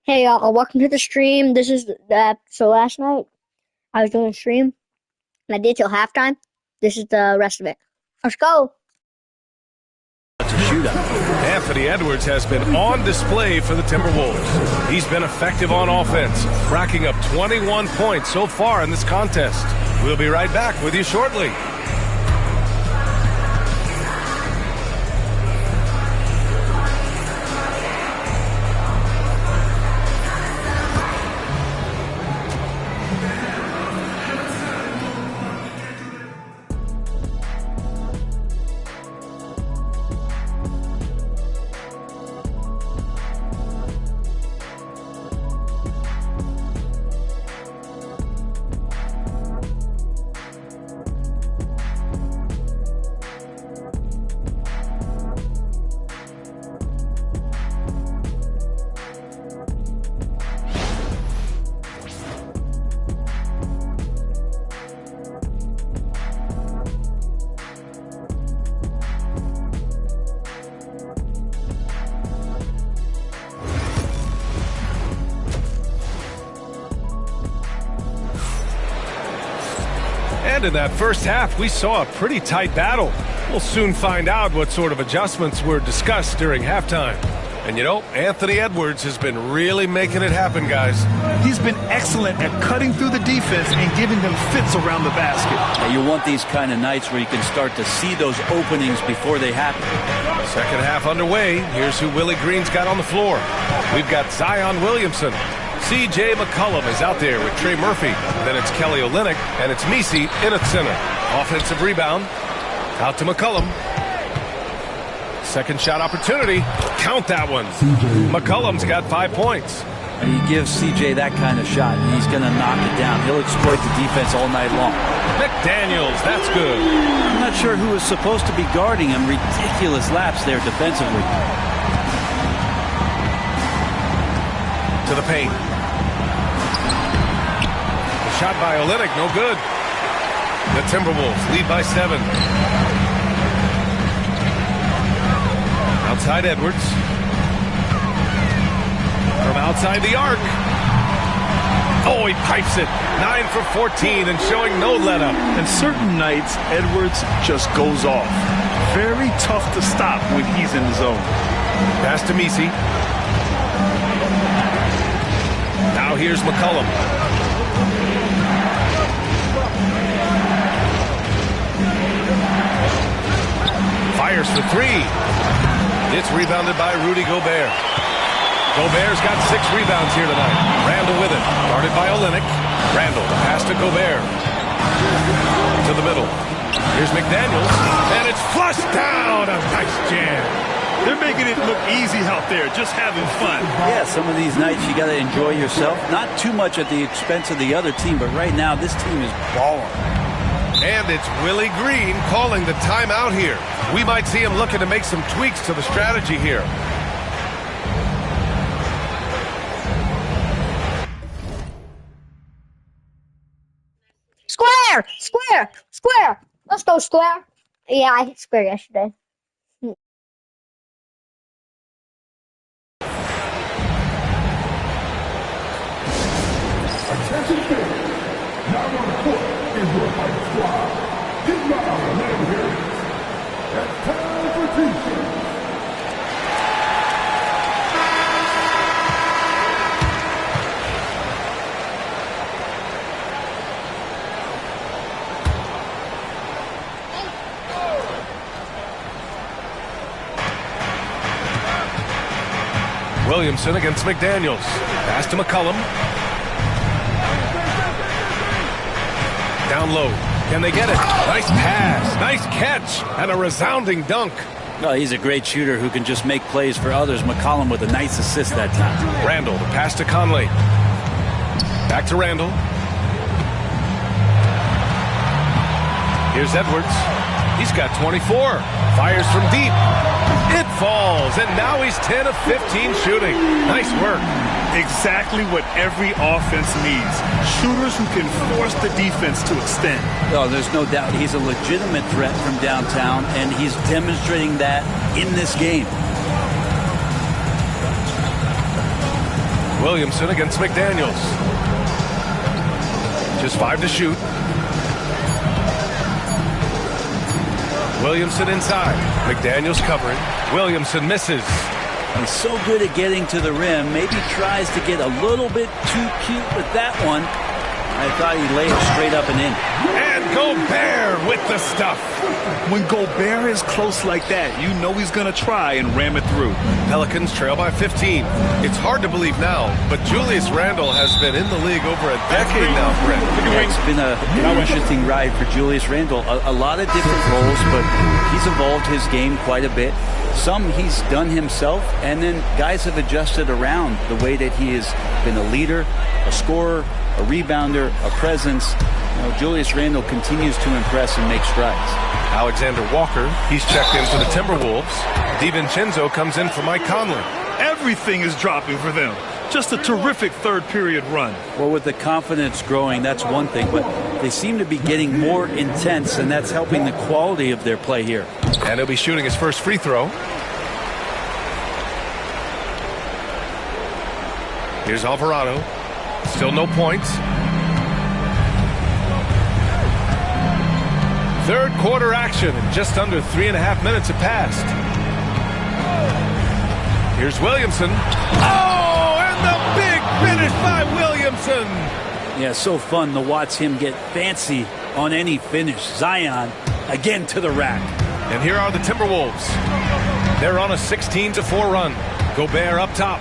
Hey y'all, welcome to the stream. This is so last night I was doing a stream and I did till halftime. This is the rest of it. Let's go. Shootout. Anthony Edwards has been on display for the Timberwolves. He's been effective on offense, racking up 21 points so far in this contest. We'll be right back with you shortly. And in that first half, we saw a pretty tight battle. We'll soon find out what sort of adjustments were discussed during halftime. And you know, Anthony Edwards has been really making it happen, guys. He's been excellent at cutting through the defense and giving them fits around the basket. You want these kind of nights where you can start to see those openings before they happen. Second half underway. Here's who Willie Green's got on the floor. We've got Zion Williamson. C.J. McCollum is out there with Trey Murphy. Then it's Kelly Olynyk, and it's Messi in at center. Offensive rebound. Out to McCollum. Second shot opportunity. Count that one. McCollum's got 5 points. You give C.J. that kind of shot, and he's going to knock it down. He'll exploit the defense all night long. McDaniels, that's good. I'm not sure who was supposed to be guarding him. Ridiculous lapse there defensively. To the paint. The shot by Olynyk, no good. The Timberwolves lead by 7. Outside Edwards. From outside the arc. Oh, he pipes it. 9 for 14 and showing no let-up. And certain nights, Edwards just goes off. Very tough to stop when he's in the zone. Pass to Messi. Now here's McCollum. Fires for 3. It's rebounded by Rudy Gobert. Gobert's got 6 rebounds here tonight. Randle with it. Guarded by Olynyk. Randle, the pass to Gobert. To the middle. Here's McDaniels. And it's flushed down. A nice jam. They're making it look easy out there, just having fun. Yeah, some of these nights you got to enjoy yourself. Not too much at the expense of the other team, but right now this team is balling. And it's Willie Green calling the timeout here. We might see him looking to make some tweaks to the strategy here. Square! Square! Square! Let's go, square. Yeah, I hit square yesterday. Attention fans, now on the court is your fighting squad. Get loud and let them hear it. It's time for defense. Williamson against McDaniels. Pass to McCollum. Down low. Can they get it? Nice pass. Nice catch. And a resounding dunk. Well, he's a great shooter who can just make plays for others. McCollum with a nice assist that time. Randle, the pass to Conley. Back to Randle. Here's Edwards. He's got 24. Fires from deep. It falls, and now he's 10 of 15 shooting. Nice work. Exactly what every offense needs. Shooters who can force the defense to extend. Oh, there's no doubt he's a legitimate threat from downtown, and he's demonstrating that in this game. Williamson against McDaniels. Just 5 to shoot. Williamson inside. McDaniels covering. Williamson misses. He's so good at getting to the rim. Maybe tries to get a little bit too cute with that one. I thought he laid it straight up and in. And Gobert with the stuff. When Gobert is close like that, you know he's going to try and ram it through. Pelicans trail by 15. It's hard to believe now, but Julius Randle has been in the league over a decade now, Brett. Yeah, it's been an interesting ride for Julius Randle. A lot of different roles, but he's evolved his game quite a bit. Some he's done himself, and then guys have adjusted around the way that he has been a leader, a scorer, a rebounder, a presence. You know, Julius Randle continues to impress and make strides. Alexander Walker, he's checked in for the Timberwolves. DiVincenzo comes in for Mike Conley. Everything is dropping for them. Just a terrific third period run. Well, with the confidence growing, that's one thing, but they seem to be getting more intense, and that's helping the quality of their play here. And he'll be shooting his first free throw. Here's Alvarado. Still no points. Third quarter action. Just under 3.5 minutes have passed. Here's Williamson. Oh, and the big finish by Williamson. Yeah, so fun to watch him get fancy on any finish. Zion again to the rack. And here are the Timberwolves. They're on a 16-4 run. Gobert up top.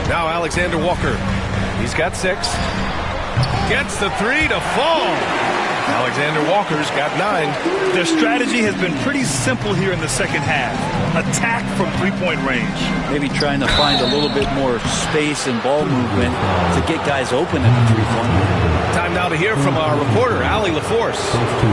Now Alexander Walker. He's got 6. Gets the 3 to fall. Alexander Walker's got 9. Their strategy has been pretty simple here in the second half. Attack from three-point range. Maybe trying to find a little bit more space and ball movement to get guys open at the three-point. Time now to hear from our reporter, Allie LaForce.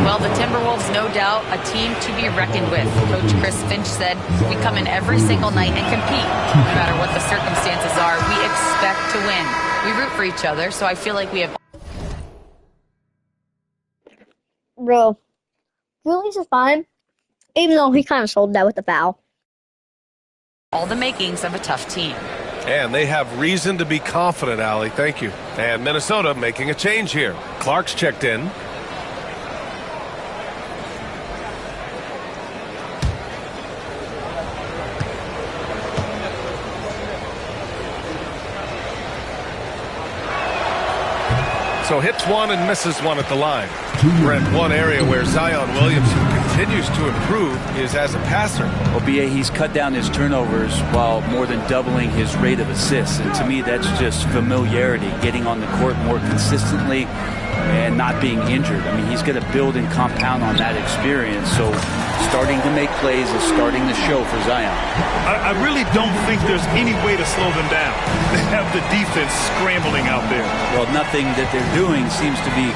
Well, the Timberwolves, no doubt, a team to be reckoned with. Coach Chris Finch said, we come in every single night and compete. No matter what the circumstances are, we expect to win. We root for each other, so I feel like we have... Bro, Julius is fine, even though he kind of sold that with the foul. all the makings of a tough team. And they have reason to be confident, Allie. Thank you. And Minnesota making a change here. Clark's checked in. So hits one and misses one at the line. Brent, one area where Zion Williamson continues to improve is as a passer. Well, B.A., he's cut down his turnovers while more than doubling his rate of assists. And to me, that's just familiarity, getting on the court more consistently and not being injured. I mean, he's going to build and compound on that experience. So starting to make plays is starting to show for Zion. I really don't think there's any way to slow them down. They have the defense scrambling out there. Well, nothing that they're doing seems to be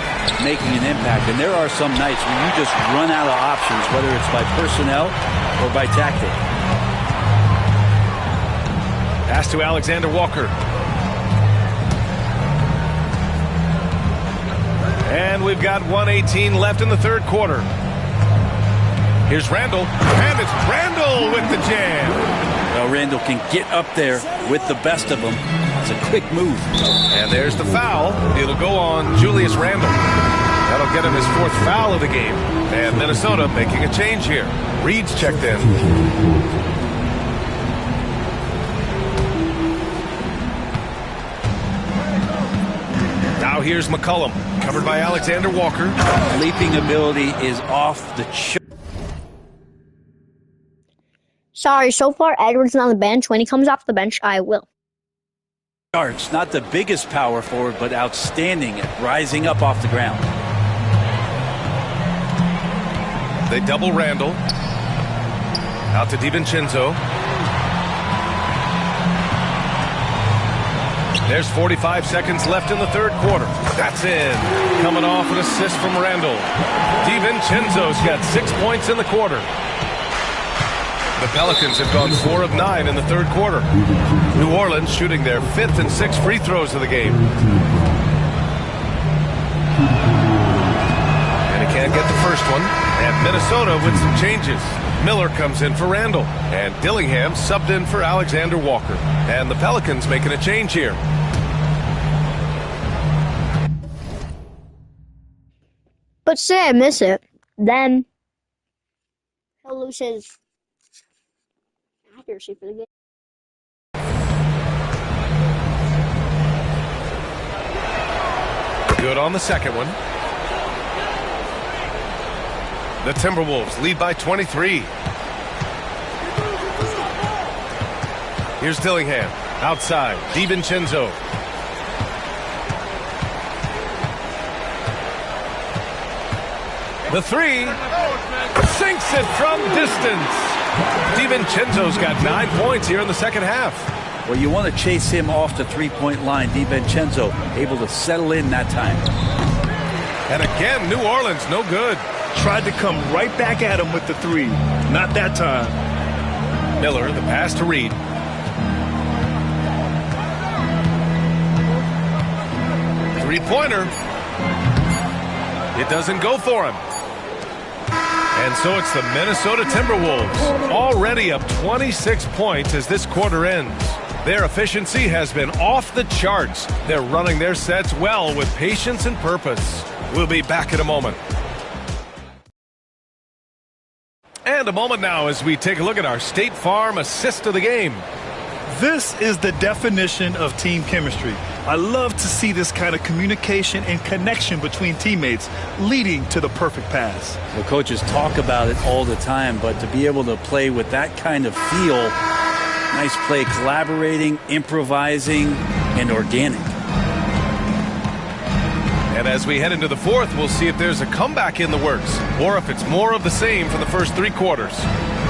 making an impact. And there are some nights when you just run out of options, whether it's by personnel or by tactic. Pass to Alexander Walker. And we've got 1:18 left in the third quarter. Here's Randle, and it's Randle with the jam. Well, Randle can get up there with the best of them. It's a quick move. And there's the foul. It'll go on Julius Randle. That'll get him his fourth foul of the game. And Minnesota making a change here. Reed's checked in. Now here's McCollum, covered by Alexander Walker. Leaping ability is off the chart. Sorry, so far Edwards is on the bench. When he comes off the bench, I will. Not the biggest power forward, but outstanding at rising up off the ground. They double Randle. Out to DiVincenzo. There's 45 seconds left in the third quarter. That's in. Coming off an assist from Randle. DiVincenzo's got 6 points in the quarter. The Pelicans have gone 4 of 9 in the third quarter. New Orleans shooting their 5th and 6th free throws of the game. And he can't get the first one. And Minnesota with some changes. Miller comes in for Randall, and Dillingham subbed in for Alexander Walker. And the Pelicans making a change here. But say I miss it, then he'll lose his accuracy for the game. Good on the second one. The Timberwolves lead by 23. Here's Dillingham. Outside. DiVincenzo. The three. Sinks it from distance. DiVincenzo's got 9 points here in the second half. Well, you want to chase him off the three-point line. DiVincenzo able to settle in that time. And again, New Orleans, no good. Tried to come right back at him with the three. Not that time. Miller, the pass to Reed. Three-pointer. It doesn't go for him. And so it's the Minnesota Timberwolves, already up 26 points as this quarter ends. Their efficiency has been off the charts. They're running their sets well with patience and purpose. We'll be back in a moment. And a moment now as we take a look at our State Farm assist of the game. This is the definition of team chemistry. I love to see this kind of communication and connection between teammates leading to the perfect pass. Well, coaches talk about it all the time, but to be able to play with that kind of feel, nice play, collaborating, improvising, and organic. And as we head into the fourth, we'll see if there's a comeback in the works or if it's more of the same from the first three quarters.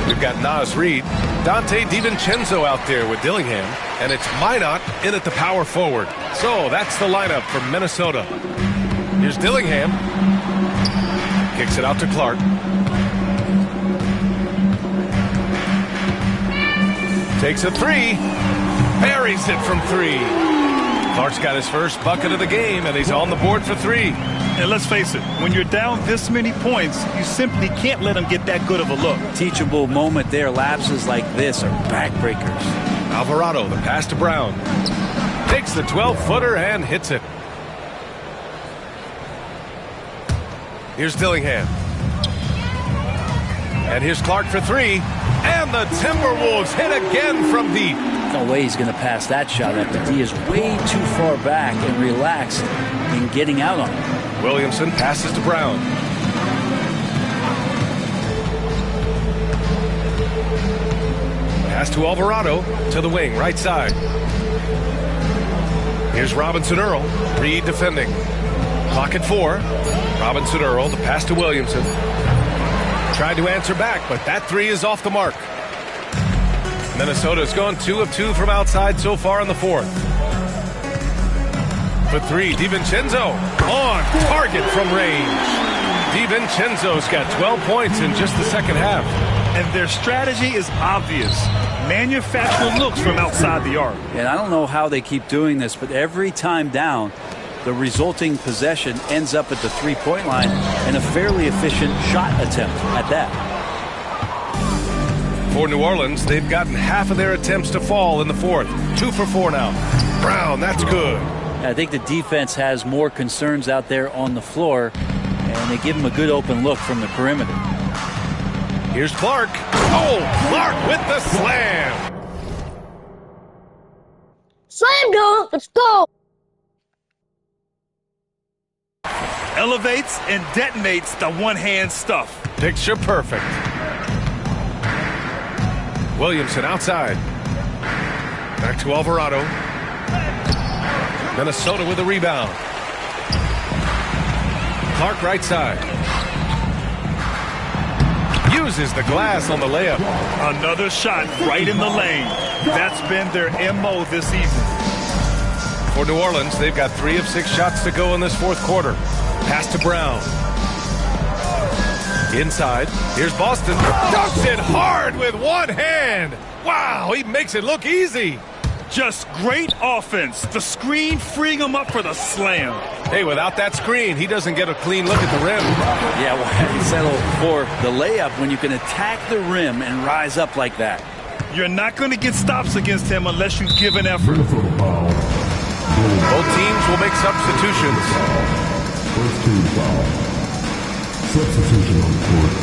We've got Naz Reid, Dante DiVincenzo out there with Dillingham, and it's Minot in at the power forward. So that's the lineup for Minnesota. Here's Dillingham. Kicks it out to Clark. Takes a three. Buries it from three. Clark's got his first bucket of the game, and he's on the board for three. And let's face it, when you're down this many points, you simply can't let them get that good of a look. Teachable moment there. Lapses like this are backbreakers. Alvarado, the pass to Brown. Takes the 12-footer and hits it. Here's Dillingham. And here's Clark for three. And the Timberwolves hit again from deep. No way he's going to pass that shot after D is way too far back and relaxed in getting out on it. Williamson passes to Brown. Pass to Alvarado to the wing, right side. Here's Robinson Earl. Reed defending. Clock at 4. Robinson Earl, the pass to Williamson. Tried to answer back, but that three is off the mark. Minnesota's gone 2 of 2 from outside so far in the fourth. For three, DiVincenzo on target from range. DiVincenzo's got 12 points in just the second half. And their strategy is obvious. Manufacture looks from outside the arc. And I don't know how they keep doing this, but every time down, the resulting possession ends up at the three-point line and a fairly efficient shot attempt at that. For New Orleans, they've gotten half of their attempts to fall in the fourth. 2 for 4 now. Brown, that's good. I think the defense has more concerns out there on the floor, and they give him a good open look from the perimeter. Here's Clark. Oh, Clark with the slam. Slam dunk, let's go. Elevates and detonates the one-hand stuff. Picture perfect. Williamson outside. Back to Alvarado. Minnesota with a rebound. Clark right side. Uses the glass on the layup. Another shot right in the lane. That's been their MO this season. For New Orleans, they've got 3 of 6 shots to go in this fourth quarter. Pass to Brown. Inside. Here's Boston. Dunks it hard with one hand. Wow, he makes it look easy. Just great offense. The screen freeing him up for the slam. Hey, without that screen, he doesn't get a clean look at the rim. Yeah, well, how do you settle for the layup when you can attack the rim and rise up like that? You're not going to get stops against him unless you give an effort. Minnesota foul. Both teams will make substitutions. First team foul. Substitution on the court.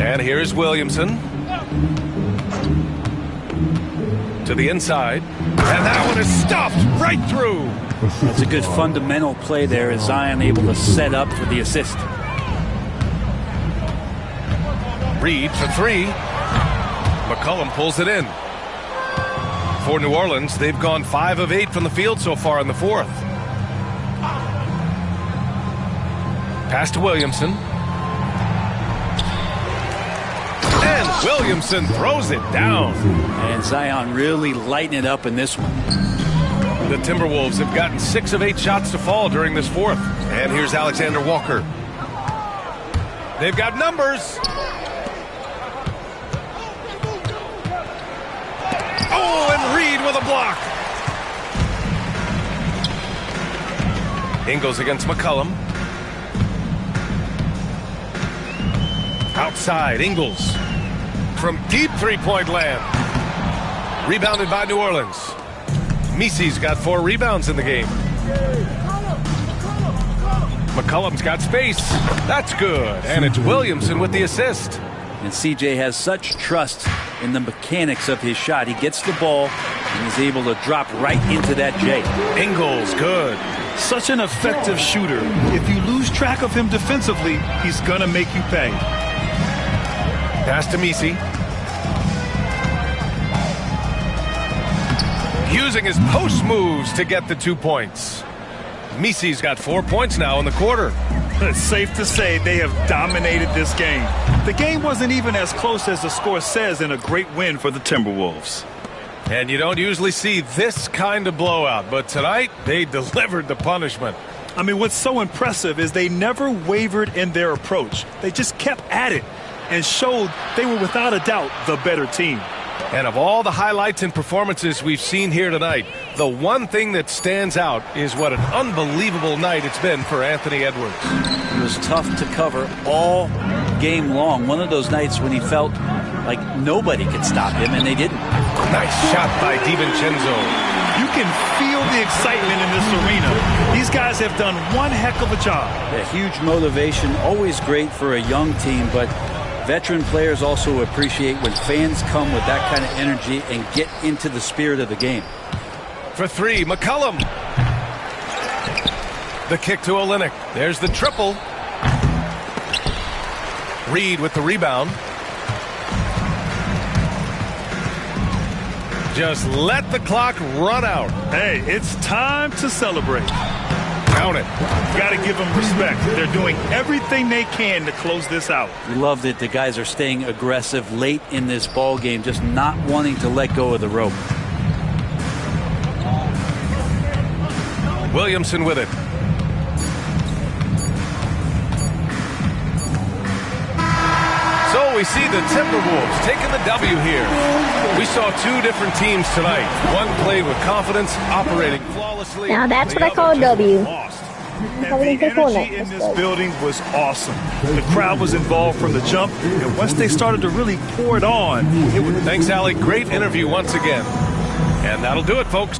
And here's Williamson. To the inside. And that one is stuffed right through. That's a good fundamental play there as Zion able to set up for the assist. Reed for three. McCollum pulls it in. For New Orleans, they've gone 5 of 8 from the field so far in the fourth. Pass to Williamson. And Williamson throws it down. And Zion really lighting it up in this one. The Timberwolves have gotten 6 of 8 shots to fall during this fourth. And here's Alexander Walker. They've got numbers. Oh, and Reed with a block. Ingles against McCollum. Outside, Ingles. From deep three-point land. Rebounded by New Orleans. Misi's got 4 rebounds in the game. McCollum's got space. That's good. And it's Williamson with the assist. And CJ has such trust in the mechanics of his shot. He gets the ball and is able to drop right into that J. Ingles, good. Such an effective shooter. If you lose track of him defensively, he's going to make you pay. Pass to Misi. Using his post moves to get the 2 points. Misi's got 4 points now in the quarter. It's safe to say they have dominated this game. The game wasn't even as close as the score says in a great win for the Timberwolves. And you don't usually see this kind of blowout, but tonight they delivered the punishment. I mean, what's so impressive is they never wavered in their approach. They just kept at it and showed they were without a doubt the better team. And of all the highlights and performances we've seen here tonight, the one thing that stands out is what an unbelievable night it's been for Anthony Edwards. It was tough to cover all game long. One of those nights when he felt like nobody could stop him, and they didn't. Nice shot by DiVincenzo. You can feel the excitement in this arena. These guys have done one heck of a job. A huge motivation, always great for a young team, but veteran players also appreciate when fans come with that kind of energy and get into the spirit of the game. For 3, McCollum. The kick to Olynyk. There's the triple. Reed with the rebound. Just let the clock run out. Hey, it's time to celebrate. Count it. Got to give them respect. They're doing everything they can to close this out. We love that the guys are staying aggressive late in this ball game, just not wanting to let go of the rope. Williamson with it. So we see the Timberwolves taking the W here. We saw 2 different teams tonight. One played with confidence, operating flawlessly. Now that's what I call a W. Lost. And the energy in this building was awesome. The crowd was involved from the jump, and once they started to really pour it on, it was... Thanks, Allie. Great interview once again. And that'll do it, folks.